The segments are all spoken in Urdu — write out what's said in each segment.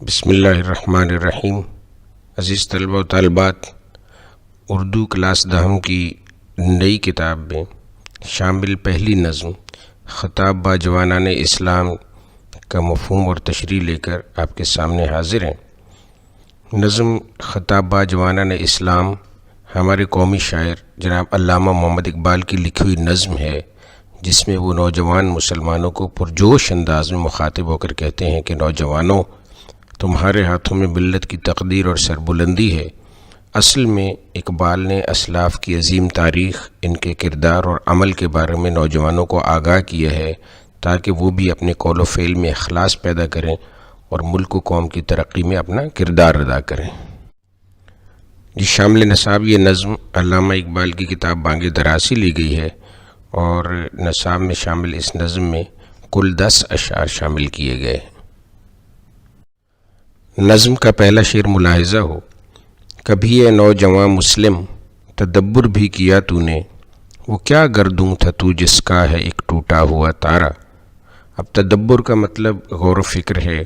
بسم اللہ الرحمن الرحیم۔ عزیز طلبہ و طالبات، اردو کلاس دہم کی نئی کتاب میں شامل پہلی نظم خطاب با جوانان اسلام کا مفہوم اور تشریح لے کر آپ کے سامنے حاضر ہیں۔ نظم خطاب با جوانان اسلام ہمارے قومی شاعر جناب علامہ محمد اقبال کی لکھی ہوئی نظم ہے، جس میں وہ نوجوان مسلمانوں کو پرجوش انداز میں مخاطب ہو کر کہتے ہیں کہ نوجوانوں، تمہارے ہاتھوں میں ملت کی تقدیر اور سربلندی ہے۔ اصل میں اقبال نے اسلاف کی عظیم تاریخ، ان کے کردار اور عمل کے بارے میں نوجوانوں کو آگاہ کیا ہے تاکہ وہ بھی اپنے قول و فعل میں اخلاص پیدا کریں اور ملک و قوم کی ترقی میں اپنا کردار ادا کریں۔ شامل نصاب یہ نظم علامہ اقبال کی کتاب بانگ درا سے لی گئی ہے، اور نصاب میں شامل اس نظم میں کل 10 اشعار شامل کیے گئے ہیں۔ نظم کا پہلا شعر ملاحظہ ہو: کبھی اے نوجواں مسلم تدبر بھی کیا تو نے، وہ کیا گردوں تھا تو جس کا ہے ایک ٹوٹا ہوا تارا۔ اب تدبر کا مطلب غور و فکر ہے،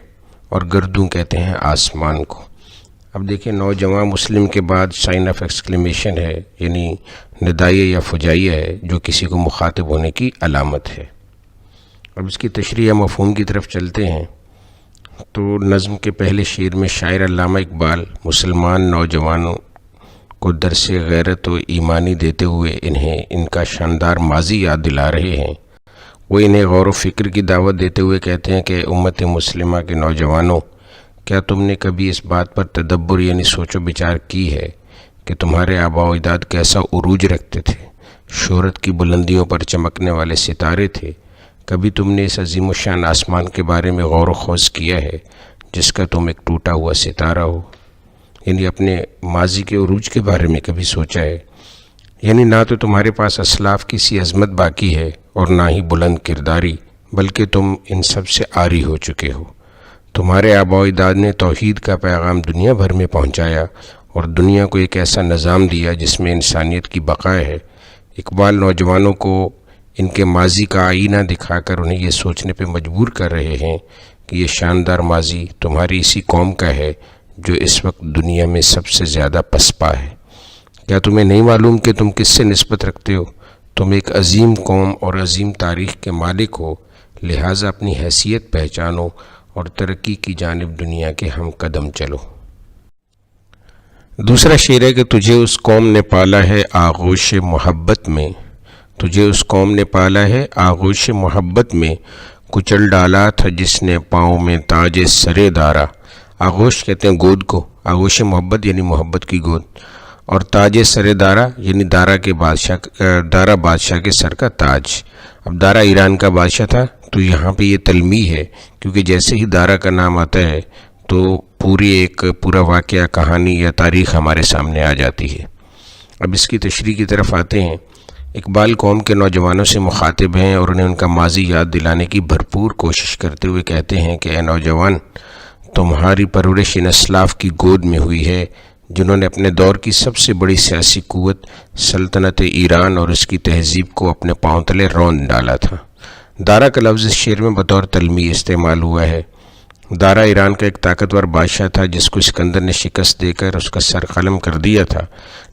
اور گردوں کہتے ہیں آسمان کو۔ اب دیکھیں، نوجواں مسلم کے بعد سائن آف ایکسکلیمیشن ہے، یعنی ندائیہ یا فجائیہ ہے، جو کسی کو مخاطب ہونے کی علامت ہے۔ اب اس کی تشریح یا مفہوم کی طرف چلتے ہیں۔ تو نظم کے پہلے شعر میں شاعر علامہ اقبال مسلمان نوجوانوں کو درس غیرت و ایمانی دیتے ہوئے انہیں ان کا شاندار ماضی یاد دلا رہے ہیں۔ وہ انہیں غور و فکر کی دعوت دیتے ہوئے کہتے ہیں کہ امت مسلمہ کے نوجوانوں، کیا تم نے کبھی اس بات پر تدبر یعنی سوچ و بچار کی ہے کہ تمہارے آباء و اجداد کیسا عروج رکھتے تھے، شہرت کی بلندیوں پر چمکنے والے ستارے تھے؟ کبھی تم نے اس عظیم و شان آسمان کے بارے میں غور و خوض کیا ہے جس کا تم ایک ٹوٹا ہوا ستارہ ہو؟ یعنی اپنے ماضی کے عروج کے بارے میں کبھی سوچا ہے؟ یعنی نہ تو تمہارے پاس اسلاف کی سی عظمت باقی ہے اور نہ ہی بلند کرداری، بلکہ تم ان سب سے عاری ہو چکے ہو۔ تمہارے آباء و اجداد نے توحید کا پیغام دنیا بھر میں پہنچایا اور دنیا کو ایک ایسا نظام دیا جس میں انسانیت کی بقا ہے۔ اقبال نوجوانوں کو ان کے ماضی کا آئینہ دکھا کر انہیں یہ سوچنے پہ مجبور کر رہے ہیں کہ یہ شاندار ماضی تمہاری اسی قوم کا ہے جو اس وقت دنیا میں سب سے زیادہ پسپا ہے۔ کیا تمہیں نہیں معلوم کہ تم کس سے نسبت رکھتے ہو؟ تم ایک عظیم قوم اور عظیم تاریخ کے مالک ہو، لہٰذا اپنی حیثیت پہچانو اور ترقی کی جانب دنیا کے ہم قدم چلو۔ دوسرا شعر ہے کہ تجھے اس قوم نے پالا ہے آغوش محبت میں، تجھے اس قوم نے پالا ہے آغوش محبت میں، کچل ڈالا تھا جس نے پاؤں میں تاج سرے دارا۔ آغوش کہتے ہیں گود کو، آغوش محبت یعنی محبت کی گود، اور تاج سرے دارا یعنی دارا بادشاہ کے سر کا تاج۔ اب دارا ایران کا بادشاہ تھا، تو یہاں پہ یہ تلمیح ہے، کیونکہ جیسے ہی دارا کا نام آتا ہے تو پورا واقعہ، کہانی یا تاریخ ہمارے سامنے آ جاتی ہے۔ اب اس کی تشریح کی طرف آتے ہیں۔ اقبال قوم کے نوجوانوں سے مخاطب ہیں اور انہیں ان کا ماضی یاد دلانے کی بھرپور کوشش کرتے ہوئے کہتے ہیں کہ اے نوجوان، تمہاری پرورش ان اسلاف کی گود میں ہوئی ہے جنہوں نے اپنے دور کی سب سے بڑی سیاسی قوت سلطنت ایران اور اس کی تہذیب کو اپنے پاؤں تلے رون ڈالا تھا۔ دارا کا لفظ اس شعر میں بطور تلمیح استعمال ہوا ہے۔ دارا ایران کا ایک طاقتور بادشاہ تھا جس کو اسکندر نے شکست دے کر اس کا سر قلم کر دیا تھا،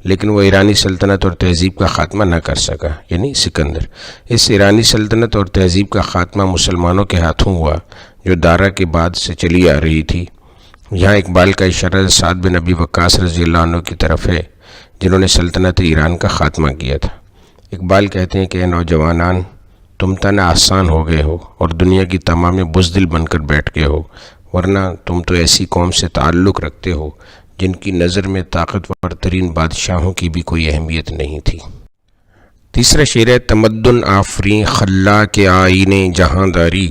لیکن وہ ایرانی سلطنت اور تہذیب کا خاتمہ نہ کر سکا، یعنی سکندر۔ اس ایرانی سلطنت اور تہذیب کا خاتمہ مسلمانوں کے ہاتھوں ہوا جو دارا کے بعد سے چلی آ رہی تھی۔ یہاں اقبال کا اشارہ سعد بن ابی وقاص رضی اللہ عنہ کی طرف ہے، جنہوں نے سلطنت ایران کا خاتمہ کیا تھا۔ اقبال کہتے ہیں کہ اے نوجوانان، تم تن آسان ہو گئے ہو اور دنیا کی تمام بزدل بن کر بیٹھ گئے ہو، ورنہ تم تو ایسی قوم سے تعلق رکھتے ہو جن کی نظر میں طاقتور ترین بادشاہوں کی بھی کوئی اہمیت نہیں تھی۔ تیسرا شعر ہے: تمدن آفریں خلاق آئینے جہاں داری،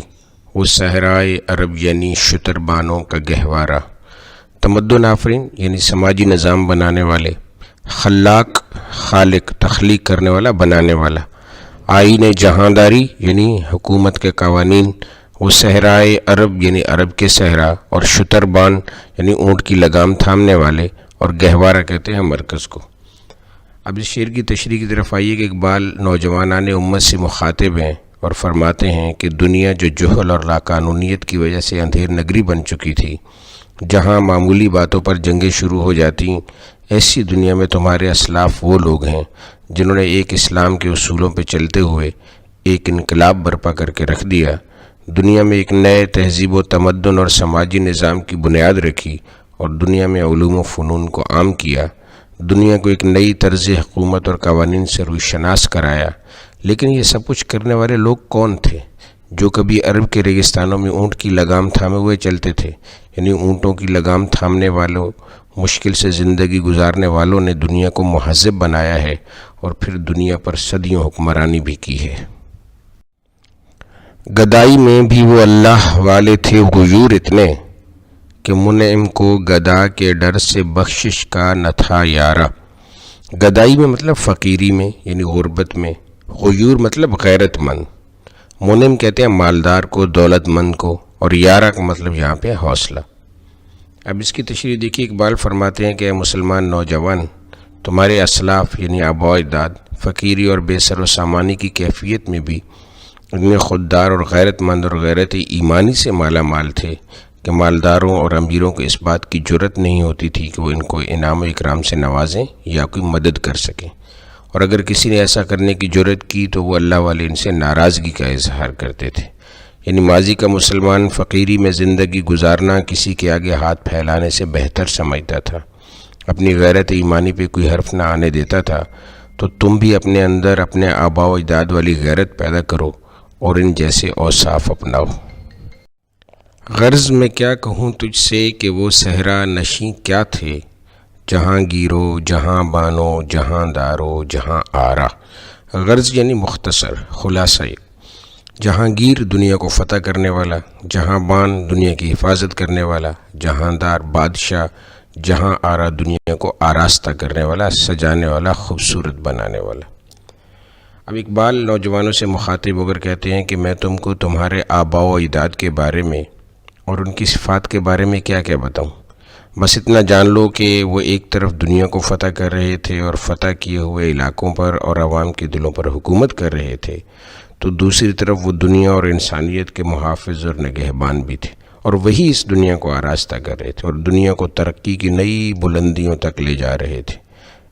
وہ صحرائے عرب یعنی شتربانوں کا گہوارہ۔ تمدن آفرین یعنی سماجی نظام بنانے والے، خلاق خالق تخلیق کرنے والا بنانے والا، آئین جہاں داری یعنی حکومت کے قوانین، وہ صحرائے عرب یعنی عرب کے صحرا، اور شتربان یعنی اونٹ کی لگام تھامنے والے، اور گہوارہ کہتے ہیں مرکز کو۔ اب اس شعر کی تشریح کی طرف آئیے کہ اقبال نوجوانان امت سے مخاطب ہیں اور فرماتے ہیں کہ دنیا جو جہل اور لاقانونیت کی وجہ سے اندھیر نگری بن چکی تھی، جہاں معمولی باتوں پر جنگیں شروع ہو جاتی، ایسی دنیا میں تمہارے اسلاف وہ لوگ ہیں جنہوں نے ایک اسلام کے اصولوں پہ چلتے ہوئے ایک انقلاب برپا کر کے رکھ دیا، دنیا میں ایک نئے تہذیب و تمدن اور سماجی نظام کی بنیاد رکھی اور دنیا میں علوم و فنون کو عام کیا، دنیا کو ایک نئی طرز حکومت اور قوانین سے روشناس کرایا۔ لیکن یہ سب کچھ کرنے والے لوگ کون تھے؟ جو کبھی عرب کے ریگستانوں میں اونٹ کی لگام تھامے ہوئے چلتے تھے، یعنی اونٹوں کی لگام تھامنے والوں، مشکل سے زندگی گزارنے والوں نے دنیا کو مہذب بنایا ہے اور پھر دنیا پر صدیوں حکمرانی بھی کی ہے۔ گدائی میں بھی وہ اللہ والے تھے غیور اتنے کہ منعم کو گدا کے ڈر سے بخشش کا نہ تھا یارہ۔ گدائی میں مطلب فقیری میں، یعنی غربت میں، غیور مطلب غیرت مند، منعم کہتے ہیں مالدار کو، دولت مند کو، اور یارہ کا مطلب یہاں پہ حوصلہ۔ اب اس کی تشریح دیکھیے، اقبال فرماتے ہیں کہ اے مسلمان نوجوان، تمہارے اسلاف یعنی آباء و اجداد فقیری اور بے سر و سامانی کی کیفیت میں بھی اتنے خوددار اور غیرت مند اور غیرت ایمانی سے مالا مال تھے کہ مالداروں اور امیروں کو اس بات کی جرت نہیں ہوتی تھی کہ وہ ان کو انعام و اکرام سے نوازیں یا کوئی مدد کر سکیں، اور اگر کسی نے ایسا کرنے کی جرت کی تو وہ اللہ والے ان سے ناراضگی کا اظہار کرتے تھے۔ یعنی ماضی کا مسلمان فقیری میں زندگی گزارنا کسی کے آگے ہاتھ پھیلانے سے بہتر سمجھتا تھا، اپنی غیرت ایمانی پہ کوئی حرف نہ آنے دیتا تھا۔ تو تم بھی اپنے اندر اپنے آباء و اجداد والی غیرت پیدا کرو اور ان جیسے اوصاف اپناؤ۔ غرض میں کیا کہوں تجھ سے کہ وہ صحرا نشیں کیا تھے، جہاں گیرو جہاں بانو جہاں دارو جہاں آرا۔ غرض یعنی مختصر، خلاصہ، جہانگیر دنیا کو فتح کرنے والا، جہاں بان دنیا کی حفاظت کرنے والا، جہاں دار بادشاہ، جہاں آرا دنیا کو آراستہ کرنے والا، سجانے والا، خوبصورت بنانے والا۔ اب اقبال نوجوانوں سے مخاطب ہو کر کہتے ہیں کہ میں تم کو تمہارے آباء و اجداد کے بارے میں اور ان کی صفات کے بارے میں کیا کیا بتاؤں، بس اتنا جان لو کہ وہ ایک طرف دنیا کو فتح کر رہے تھے اور فتح کیے ہوئے علاقوں پر اور عوام کے دلوں پر حکومت کر رہے تھے، تو دوسری طرف وہ دنیا اور انسانیت کے محافظ اور نگہبان بھی تھے، اور وہی اس دنیا کو آراستہ کر رہے تھے اور دنیا کو ترقی کی نئی بلندیوں تک لے جا رہے تھے۔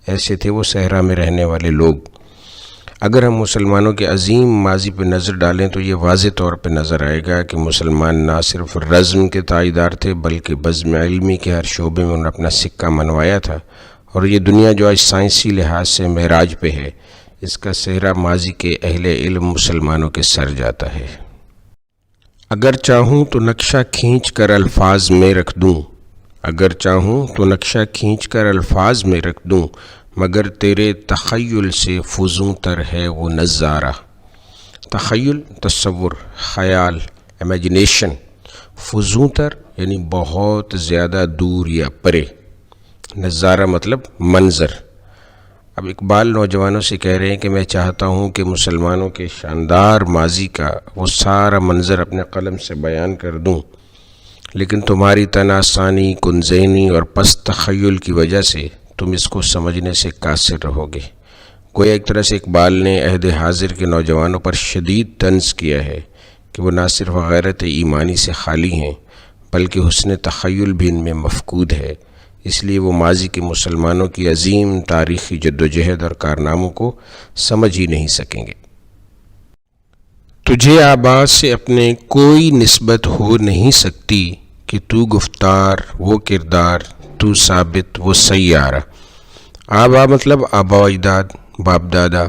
ایسے تھے وہ صحرا میں رہنے والے لوگ۔ اگر ہم مسلمانوں کے عظیم ماضی پہ نظر ڈالیں تو یہ واضح طور پہ نظر آئے گا کہ مسلمان نہ صرف رزم کے تائیدار تھے بلکہ بزم علمی کے ہر شعبے میں انہوں نے اپنا سکہ منوایا تھا، اور یہ دنیا جو آج سائنسی لحاظ سے معراج پہ ہے، اس کا صحرا ماضی کے اہل علم مسلمانوں کے سر جاتا ہے۔ اگر چاہوں تو نقشہ کھینچ کر الفاظ میں رکھ دوں، اگر چاہوں تو نقشہ کھینچ کر الفاظ میں رکھ دوں، مگر تیرے تخیل سے فزوں تر ہے وہ نظارہ۔ تخیل تصور، خیال، امیجنیشن، فزوں تر یعنی بہت زیادہ دور یا پرے، نظارہ مطلب منظر۔ اب اقبال نوجوانوں سے کہہ رہے ہیں کہ میں چاہتا ہوں کہ مسلمانوں کے شاندار ماضی کا وہ سارا منظر اپنے قلم سے بیان کر دوں، لیکن تمہاری تناسانی، کنذہنی اور پست تخیل کی وجہ سے تم اس کو سمجھنے سے قاصر رہو گے۔ گویا ایک طرح سے اقبال نے عہد حاضر کے نوجوانوں پر شدید طنز کیا ہے کہ وہ نہ صرف غیرت ایمانی سے خالی ہیں بلکہ حسن تخیل بھی ان میں مفقود ہے، اس لیے وہ ماضی کے مسلمانوں کی عظیم تاریخی جدوجہد اور کارناموں کو سمجھ ہی نہیں سکیں گے۔ تجھے آباء سے اپنے کوئی نسبت ہو نہیں سکتی کہ تو گفتار وہ کردار، تو ثابت وہ سیارہ۔ آباء مطلب آباء و اجداد، باپ دادا،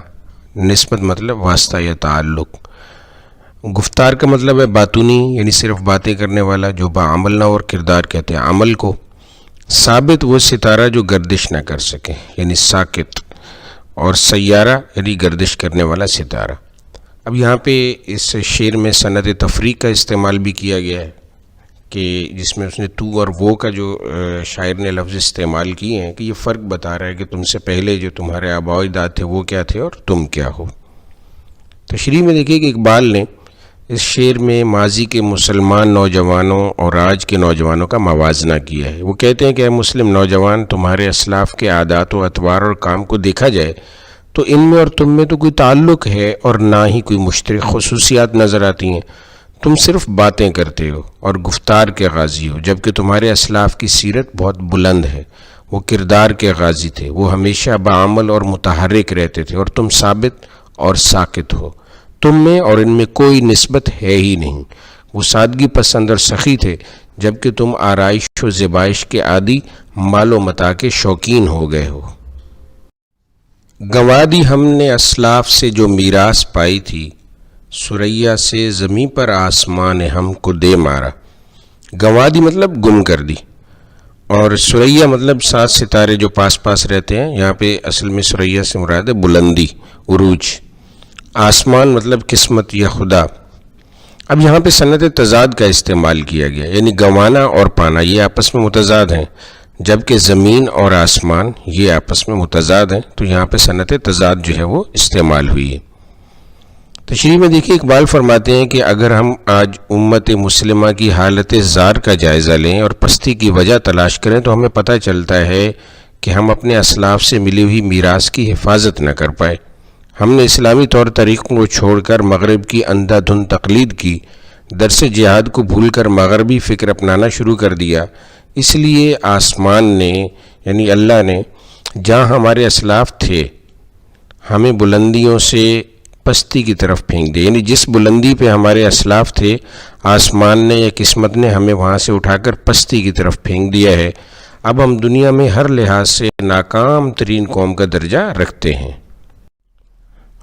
نسبت مطلب واسطہ یا تعلق۔ گفتار کا مطلب ہے باطنی یعنی صرف باتیں کرنے والا جو بعمل نہ، اور کردار کہتے ہیں عمل کو۔ ثابت وہ ستارہ جو گردش نہ کر سکے یعنی ساکت، اور سیارہ یعنی گردش کرنے والا ستارہ۔ اب یہاں پہ اس شعر میں صنعت تفریق کا استعمال بھی کیا گیا ہے کہ جس میں اس نے تو اور وہ کا جو شاعر نے لفظ استعمال کیے ہیں کہ یہ فرق بتا رہا ہے کہ تم سے پہلے جو تمہارے آباء و اجداد تھے وہ کیا تھے اور تم کیا ہو۔ تشریح میں دیکھیے کہ اقبال نے اس شعر میں ماضی کے مسلمان نوجوانوں اور آج کے نوجوانوں کا موازنہ کیا ہے۔ وہ کہتے ہیں کہ اے مسلم نوجوان، تمہارے اسلاف کے عادات و اطوار اور کام کو دیکھا جائے تو ان میں اور تم میں تو کوئی تعلق ہے اور نہ ہی کوئی مشترک خصوصیات نظر آتی ہیں۔ تم صرف باتیں کرتے ہو اور گفتار کے غازی ہو، جبکہ تمہارے اسلاف کی سیرت بہت بلند ہے۔ وہ کردار کے غازی تھے، وہ ہمیشہ بعمل اور متحرک رہتے تھے، اور تم ثابت اور ساکت ہو۔ تم میں اور ان میں کوئی نسبت ہے ہی نہیں۔ وہ سادگی پسند اور سخی تھے، جبکہ تم آرائش و زیبائش کے عادی، مال و متاع کے شوقین ہو گئے ہو۔ گنوا دی ہم نے اسلاف سے جو میراث پائی تھی، ثریا سے زمیں پر آسمان نے ہم کو دے مارا۔ گنوا دی مطلب گم کر دی، اور ثریا مطلب 7 ستارے جو پاس پاس رہتے ہیں۔ یہاں پہ اصل میں ثریا سے مراد ہے بلندی، عروج۔ آسمان مطلب قسمت یا خدا۔ اب یہاں پہ صنعت تضاد کا استعمال کیا گیا، یعنی گنوانا اور پانا یہ آپس میں متضاد ہیں، جبکہ زمین اور آسمان یہ آپس میں متضاد ہیں، تو یہاں پہ صنعت تضاد جو ہے وہ استعمال ہوئی ہے۔ تشریح میں دیکھیے اقبال فرماتے ہیں کہ اگر ہم آج امت مسلمہ کی حالت زار کا جائزہ لیں اور پستی کی وجہ تلاش کریں تو ہمیں پتہ چلتا ہے کہ ہم اپنے اسلاف سے ملی ہوئی میراث کی حفاظت نہ کر پائے۔ ہم نے اسلامی طور طریقوں کو چھوڑ کر مغرب کی اندھا دھند تقلید کی، درس جہاد کو بھول کر مغربی فکر اپنانا شروع کر دیا۔ اس لیے آسمان نے یعنی اللہ نے جہاں ہمارے اسلاف تھے ہمیں بلندیوں سے پستی کی طرف پھینک دیا، یعنی جس بلندی پہ ہمارے اسلاف تھے آسمان نے یا قسمت نے ہمیں وہاں سے اٹھا کر پستی کی طرف پھینک دیا ہے۔ اب ہم دنیا میں ہر لحاظ سے ناکام ترین قوم کا درجہ رکھتے ہیں۔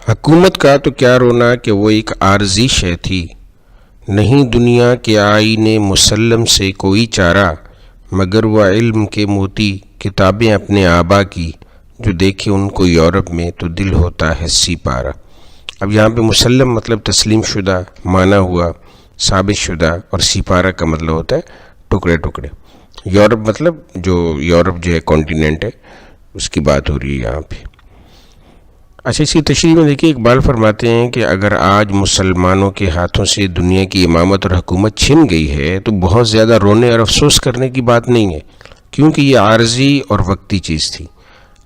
حکومت کا تو کیا رونا کہ وہ ایک عارضی شے تھی، نہیں دنیا کے آئین مسلم سے کوئی چارہ، مگر وہ علم کے موتی کتابیں اپنے آبا کی، جو دیکھے ان کو یورپ میں تو دل ہوتا ہے سی پارا۔ اب یہاں پہ مسلم مطلب تسلیم شدہ مانا ہوا، ثابت شدہ، اور سپارہ کا مطلب ہوتا ہے ٹکڑے ٹکڑے۔ یورپ مطلب جو یورپ جو ہے کانٹیننٹ ہے اس کی بات ہو رہی ہے یہاں پہ۔ اچھا، اس کی تشریح میں دیکھیے اقبال فرماتے ہیں کہ اگر آج مسلمانوں کے ہاتھوں سے دنیا کی امامت اور حکومت چھن گئی ہے تو بہت زیادہ رونے اور افسوس کرنے کی بات نہیں ہے، کیونکہ یہ عارضی اور وقتی چیز تھی۔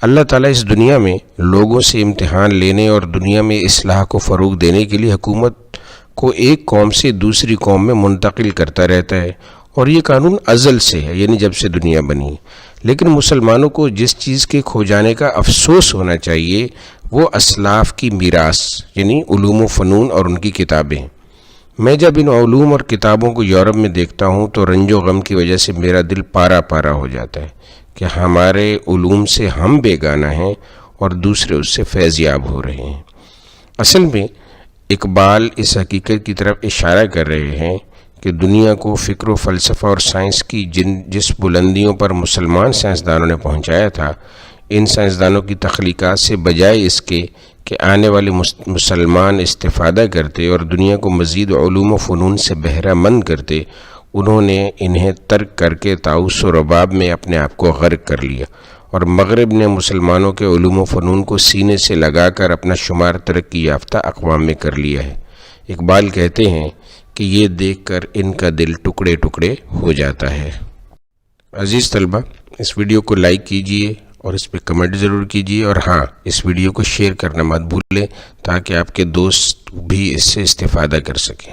اللہ تعالیٰ اس دنیا میں لوگوں سے امتحان لینے اور دنیا میں اصلاح کو فروغ دینے کے لیے حکومت کو ایک قوم سے دوسری قوم میں منتقل کرتا رہتا ہے، اور یہ قانون ازل سے ہے، یعنی جب سے دنیا بنی۔ لیکن مسلمانوں کو جس چیز کے کھو جانے کا افسوس ہونا چاہیے وہ اسلاف کی میراث یعنی علوم و فنون اور ان کی کتابیں۔ میں جب ان علوم اور کتابوں کو یورپ میں دیکھتا ہوں تو رنج و غم کی وجہ سے میرا دل پارا پارا ہو جاتا ہے کہ ہمارے علوم سے ہم بیگانہ ہیں اور دوسرے اس سے فیض یاب ہو رہے ہیں۔ اصل میں اقبال اس حقیقت کی طرف اشارہ کر رہے ہیں کہ دنیا کو فکر و فلسفہ اور سائنس کی جس بلندیوں پر مسلمان سائنسدانوں نے پہنچایا تھا، ان سائنسدانوں کی تخلیقات سے بجائے اس کے کہ آنے والے مسلمان استفادہ کرتے اور دنیا کو مزید علوم و فنون سے بہرہ مند کرتے، انہوں نے انہیں ترک کر کے طاؤس و رباب میں اپنے آپ کو غرق کر لیا، اور مغرب نے مسلمانوں کے علوم و فنون کو سینے سے لگا کر اپنا شمار ترقی یافتہ اقوام میں کر لیا ہے۔ اقبال کہتے ہیں کہ یہ دیکھ کر ان کا دل ٹکڑے ٹکڑے ہو جاتا ہے۔ عزیز طلبہ، اس ویڈیو کو لائک کیجئے اور اس پہ کمنٹ ضرور کیجئے، اور ہاں اس ویڈیو کو شیئر کرنا مت بھولیں تاکہ آپ کے دوست بھی اس سے استفادہ کر سکیں۔